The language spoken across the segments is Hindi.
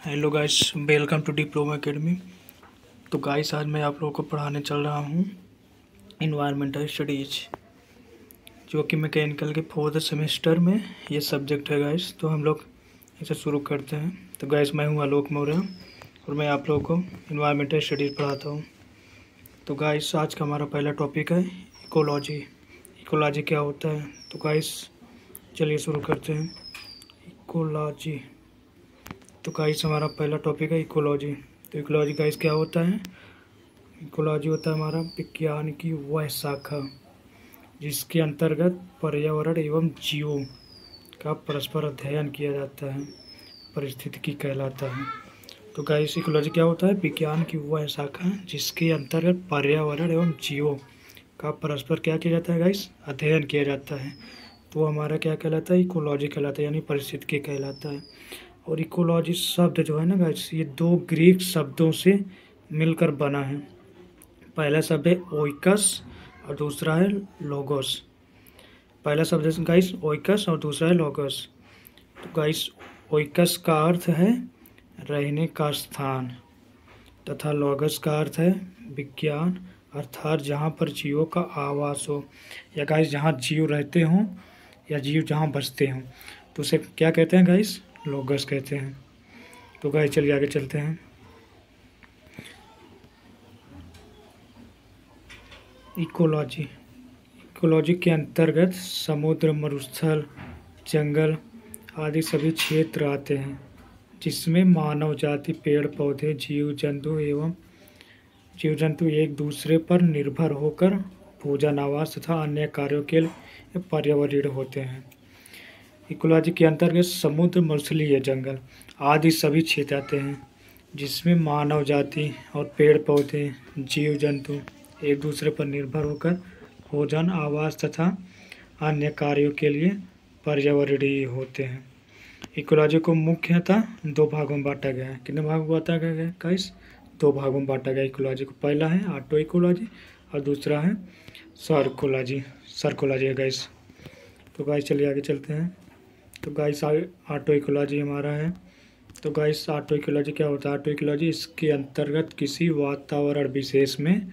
Hello guys, welcome to diploma academy. तो गाइस, आज मैं आप लोगों को पढ़ाने चल रहा हूँ इन्वायरमेंटल स्टडीज, जो कि मैकेनिकल के 4th सेमेस्टर में ये सब्जेक्ट है गाइस। तो हम लोग इसे शुरू करते हैं। तो गाइस, मैं हूँ आलोक मौर्य और मैं आप लोगों को इन्वायरमेंटल स्टडीज़ पढ़ाता हूँ। तो गाइस, आज का हमारा पहला टॉपिक है इकोलॉजी। इकोलॉजी क्या होता है? तो गाइस, चलिए शुरू करते हैं। इकोलॉजी। तो गाइस, हमारा पहला टॉपिक है इकोलॉजी। तो इकोलॉजी गाइस क्या होता है? इकोलॉजी होता है हमारा विज्ञान की वह शाखा जिसके अंतर्गत पर्यावरण एवं जीवों का परस्पर अध्ययन किया जाता है, पारिस्थितिकी कहलाता है। तो गाइस, इकोलॉजी क्या होता है? विज्ञान की वह शाखा जिसके अंतर्गत पर्यावरण एवं जीवों का परस्पर क्या किया जाता है गाइस? अध्ययन किया जाता है। तो हमारा क्या कहलाता है? इकोलॉजी कहलाता है, यानी पारिस्थितिकी कहलाता है। और इकोलॉजी शब्द जो है ना गाइस, ये 2 ग्रीक शब्दों से मिलकर बना है। पहला शब्द है ओइकस और दूसरा है लोगोस। पहला शब्द है गाइस ओइकस और दूसरा है लोगोस। तो गाइस, ओइकस का अर्थ है रहने का स्थान तथा लोगस का अर्थ है विज्ञान, अर्थात जहाँ पर जीवों का आवास हो, या गाइस जहाँ जीव रहते हों या जीव जहाँ बसते हों, तो उसे क्या कहते हैं गाइस? लोगस कहते हैं। तो गाइस, चलिए आगे चलते हैं। इकोलॉजी। इकोलॉजी के अंतर्गत समुद्र, मरुस्थल, जंगल आदि सभी क्षेत्र आते हैं जिसमें मानव जाति, पेड़ पौधे, जीव जंतु एक दूसरे पर निर्भर होकर भोजन, आवास तथा अन्य कार्यों के लिए पर्यावरण होते हैं। इकोलॉजी के अंतर्गत समुद्र, मरुस्थलीय, जंगल आदि सभी क्षेत्र आते हैं जिसमें मानव जाति और पेड़ पौधे, जीव जंतु एक दूसरे पर निर्भर होकर भोजन, आवास तथा अन्य कार्यों के लिए पर्यावरणीय होते हैं। इकोलॉजी को मुख्यतः 2 भागों में बांटा गया है। कितने भागों में बांटा गया है गाइस? 2 भागों में बांटा गया इकोलॉजी को। पहला है ऑटो इकोलॉजी और दूसरा है सर्कोलॉजी है गाइस। तो गाइस, चलिए आगे चलते हैं। तो गाइस, ऑटो इकोलॉजी हमारा है। तो गाइस, ऑटो इकोलॉजी क्या होता है? ऑटो इकोलॉजी इसके अंतर्गत किसी वातावरण विशेष में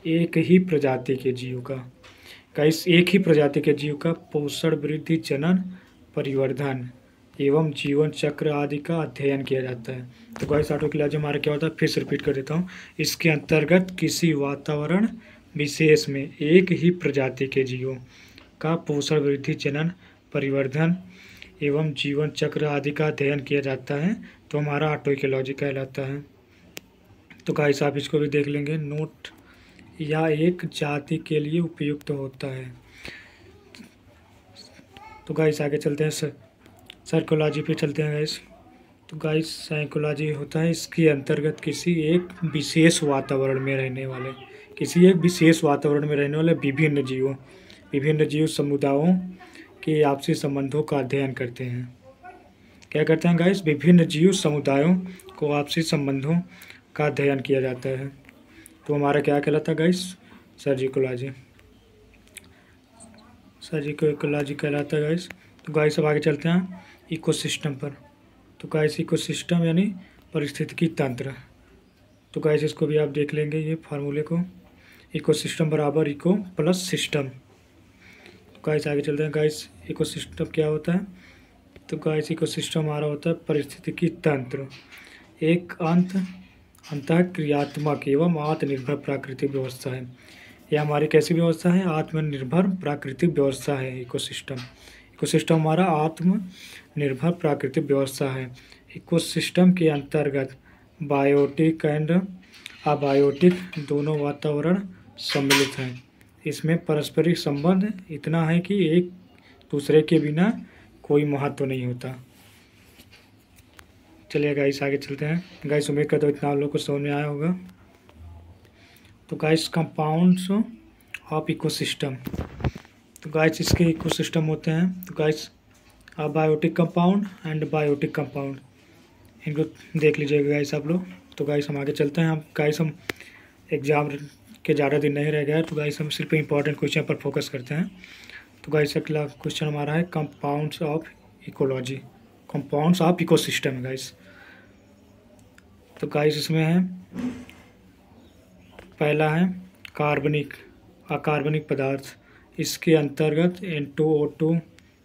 एक ही प्रजाति के जीव का, गाइस एक ही प्रजाति के जीव का पोषण, वृद्धि, जनन, परिवर्धन एवं जीवन चक्र आदि का अध्ययन किया जाता है। तो गाइस, ऑटो इकोलॉजी हमारा क्या होता है? फिर से रिपीट कर देता हूँ। इसके अंतर्गत किसी वातावरण विशेष में एक ही प्रजाति के जीवों का पोषण, वृद्धि, जनन, परिवर्धन एवं जीवन चक्र आदि का अध्ययन किया जाता है। तो हमारा ऑटो इकोलॉजी कहलाता है। तो गाइस, आप इसको भी देख लेंगे। नोट या एक जाति के लिए उपयुक्त होता है। तो गाइस, आगे चलते हैं। सर्कोलॉजी पे चलते हैं गाइस। तो गाइस, साइकोलॉजी होता है इसके अंतर्गत किसी एक विशेष वातावरण में रहने वाले विभिन्न जीव समुदायों के आपसी संबंधों का अध्ययन करते हैं। क्या करते हैं गाइस? विभिन्न जीव समुदायों को आपसी संबंधों का अध्ययन किया जाता है। तो हमारा क्या कहलाता है गाइस? सर्जिकोलॉजी कहलाता है गाइस। तो गाइस, अब आगे चलते हैं इकोसिस्टम पर। तो गाइस, इकोसिस्टम यानी पारिस्थितिकी तंत्र। तो गाइस, इसको भी आप देख लेंगे, ये फार्मूले को। इकोसिस्टम बराबर इको प्लस सिस्टम। तो गाइस, आगे चलते हैं। गाइस, इकोसिस्टम क्या होता है? तो गाइस, इकोसिस्टम हमारा होता है पारिस्थितिकी तंत्र, एक अंतःक्रियात्मक एवं आत्मनिर्भर प्राकृतिक व्यवस्था है। यह हमारी कैसी व्यवस्था है? आत्मनिर्भर प्राकृतिक व्यवस्था है इकोसिस्टम। इकोसिस्टम हमारा आत्मनिर्भर प्राकृतिक व्यवस्था है। इकोसिस्टम के अंतर्गत बायोटिक एंड अबायोटिक दोनों वातावरण सम्मिलित हैं। इसमें पारस्परिक संबंध इतना है कि एक दूसरे के बिना कोई महत्व नहीं होता। चलिए गाइस, आगे चलते हैं। गाइस, उम्मीद करता हूँ इतना आप लोग को समझ में आया होगा। तो गाइस, कंपाउंड्स ऑफ इकोसिस्टम। तो गाइस, इसके इकोसिस्टम होते हैं। तो guys, abiotic compound and biotic compound, इनको देख लीजिएगा गाइस आप लोग। तो गाइस, हम आगे चलते हैं। हम एग्ज़ाम के ज़्यादा दिन नहीं रह गया, तो गाइस हम सिर्फ इंपॉर्टेंट क्वेश्चन पर फोकस करते हैं। तो गाइस, अगला क्वेश्चन हमारा है compounds of ecology, compounds of ecosystem guys. तो गाइस इसमें है, पहला है अकार्बनिक पदार्थ। इसके अंतर्गत N2O2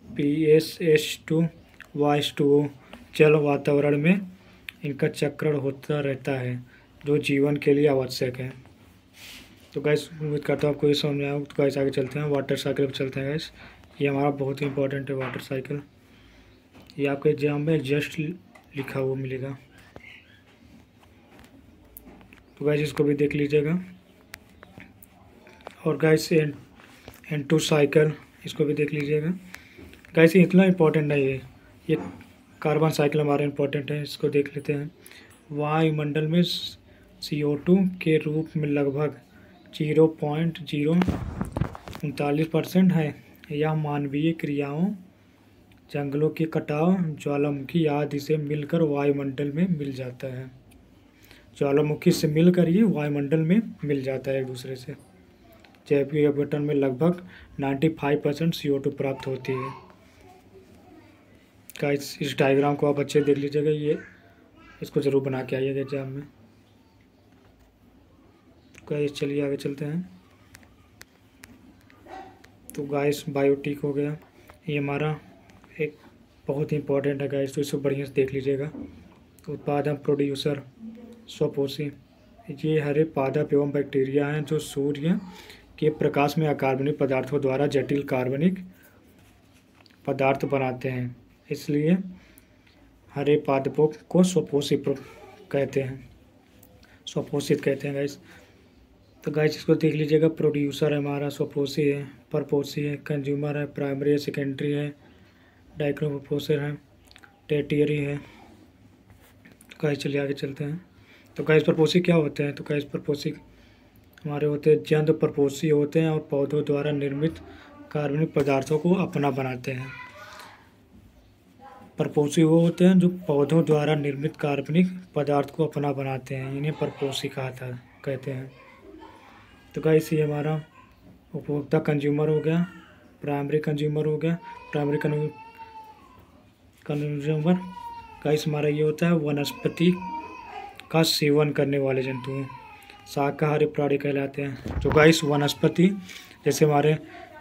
PSH2 OH2O जल वातावरण में इनका चक्रण होता रहता है, जो जीवन के लिए आवश्यक है। तो गैस उम्मीद करता हूँ आपको ये समझ में आया। तो गैस आगे चलते हैं, वाटर साइकिल पर चलते हैं गैस। ये हमारा बहुत ही इंपॉर्टेंट है वाटर साइकिल। ये आपके एग्जाम में जस्ट लिखा हुआ मिलेगा। तो गैस इसको भी देख लीजिएगा। और गैस N2 साइकिल, इसको भी देख लीजिएगा। गैस ये इतना इम्पोर्टेंट नहीं है, ये कार्बन साइकिल हमारा इम्पोर्टेंट है, इसको देख लेते हैं। वायुमंडल में CO2 के रूप में लगभग 0.039% है। यह मानवीय क्रियाओं, जंगलों के कटाव, ज्वालामुखी आदि से मिलकर वायुमंडल में मिल जाता है। ज्वालामुखी से मिलकर ये वायुमंडल में मिल जाता है एक दूसरे से। जैविक अपघटन में लगभग 95% CO2 प्राप्त होती है। गाइस इस डायग्राम को आप अच्छे देख लीजिएगा, ये इसको ज़रूर बना के आइएगा एग्जाम में। गाइस चलिए आगे चलते हैं। तो गाइस बायोटिक हो गया, ये हमारा एक बहुत ही इंपॉर्टेंट है गाइस, तो इसको बढ़िया से देख लीजिएगा। उत्पादन, प्रोड्यूसर, स्वपोषी, ये हरे पादप एवं बैक्टीरिया हैं जो सूर्य के प्रकाश में अकार्बनिक पदार्थों द्वारा जटिल कार्बनिक पदार्थ बनाते हैं, इसलिए हरे पादपों को स्वपोषित कहते हैं, स्वपोषित कहते हैं गाइस। तो गाइस इसको देख लीजिएगा। प्रोड्यूसर है हमारा, स्वपोषी है, परपोषी है, कंज्यूमर है, प्राइमरी है, सेकेंडरी है, डाइक्रोपोसर है, टेरिटरी है। तो गाइस चलिए आगे चलते हैं। तो गाइस परपोषी क्या होते हैं? तो गाइस परपोषी हमारे होते हैं जंत परपोषी होते हैं और पौधों द्वारा निर्मित कार्बनिक पदार्थों को अपना बनाते हैं। परपोषी वो होते हैं जो पौधों द्वारा निर्मित कार्बनिक पदार्थ को अपना बनाते हैं, इन्हें परपोषी कहते हैं। तो गाइस ये हमारा उपभोक्ता कंज्यूमर हो गया, प्राइमरी कंज्यूमर हो गया। प्राइमरी कंज्यूमर गाइस हमारा ये होता है वनस्पति का सेवन करने वाले जंतु, शाकाहारी प्राणी कहलाते हैं। जो गाइस वनस्पति जैसे हमारे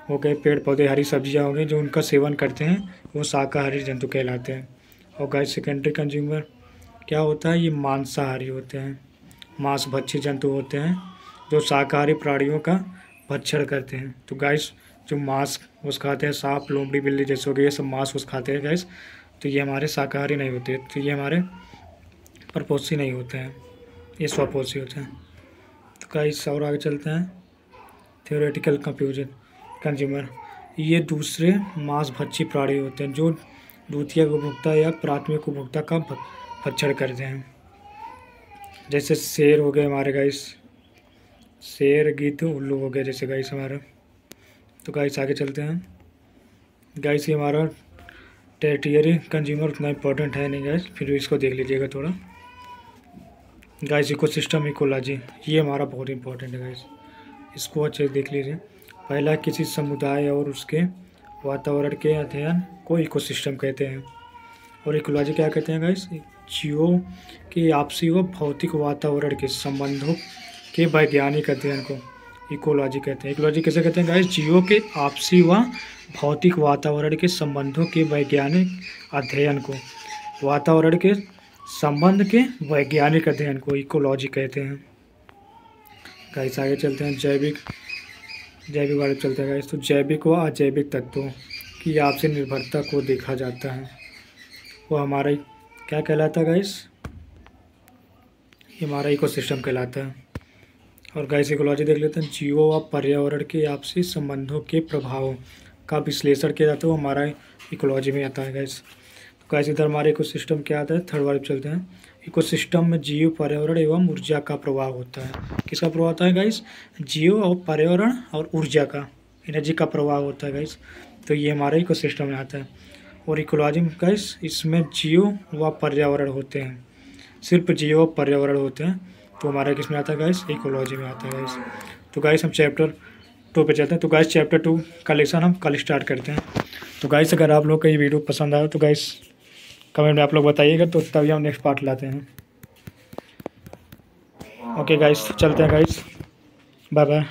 हो गए पेड़ पौधे, हरी सब्जियां हो गई, जो उनका सेवन करते हैं वो शाकाहारी जंतु कहलाते हैं। और गाइस सेकेंडरी कंज्यूमर क्या होता है? ये मांसाहारी होते हैं, मांसभक्षी जंतु होते हैं जो शाकाहारी प्राणियों का भक्षण करते हैं। तो गाइस जो मांस उस खाते हैं, सांप, लोमड़ी, बिल्ली जैसे हो गए, ये सब मांस उस खाते हैं गाइस। तो ये हमारे शाकाहारी नहीं होते, तो ये हमारे परपोषी नहीं होते हैं, ये स्वपोषी होते हैं। तो गाइस और आगे चलते हैं। थ्योरेटिकल कंज्यूमर, ये दूसरे मांसभक्षी प्राणी होते हैं जो द्वितीयक उपभोक्ता या प्राथमिक उपभोक्ता का भक्षण करते हैं। जैसे शेर हो गए हमारे गाइस, शेर, गिद्ध, उल्लू हो गए जैसे गाइस हमारा। तो गाइस आगे चलते हैं। गाइस ये हमारा टेरिटरी कंज्यूमर उतना इम्पोर्टेंट है नहीं गाइस, फिर भी इसको देख लीजिएगा थोड़ा। गाइस इकोसिस्टम, इकोलॉजी, ये हमारा बहुत इंपॉर्टेंट है गाइस, इसको अच्छे से देख लीजिए। पहला, किसी समुदाय और उसके वातावरण के अध्ययन को इकोसिस्टम कहते हैं। और इकोलॉजी क्या कहते हैं गाइस? जीवों के आपसी व भौतिक वातावरण के संबंधों के वैज्ञानिक अध्ययन को इकोलॉजी कहते हैं। इकोलॉजी कैसे कहते हैं गाइस? जीवों के आपसी व भौतिक वातावरण के संबंधों के वैज्ञानिक अध्ययन को, वातावरण के संबंध के वैज्ञानिक अध्ययन को इकोलॉजी कहते हैं। गाइस आगे चलते हैं। जैविक वाले चलते हैं गाइस। तो जैविक व अजैविक तत्वों की आपसी निर्भरता को देखा जाता है, वो हमारा क्या कहलाता है गाइस? ये हमारा इकोसिस्टम कहलाता है। और गाइस इकोलॉजी देख लेते हैं। जीवों व पर्यावरण के आपसी संबंधों के प्रभावों का विश्लेषण किया जाता है, वो हमारा इकोलॉजी में आता है गाइस। तो गाइस इधर हमारे इकोसिस्टम क्या आता है? थर्ड वाले चलते हैं। इकोसिस्टम में जीव, पर्यावरण एवं ऊर्जा का प्रभाव होता है। किसका प्रभाव होता है गाइस? जीव और पर्यावरण और ऊर्जा का, एनर्जी का प्रभाव होता है गाइस। तो ये हमारे इकोसिस्टम में आता है। और इकोलॉजी में गाइस इसमें जीव व पर्यावरण होते हैं, सिर्फ जीव व पर्यावरण होते हैं, तो हमारा किस में आता है गाइस? इकोलॉजी में आता है गाइस। तो गाइस हम चैप्टर 2 पे चलते हैं। तो गाइस चैप्टर 2 का लेसन हम कल स्टार्ट करते हैं। तो गाइस अगर आप लोग को ये वीडियो पसंद आया तो गाइस कमेंट में आप लोग बताइएगा, तो तभी हम नेक्स्ट पार्ट लाते हैं। ओके गाइस, चलते हैं गाइस, बाय बाय।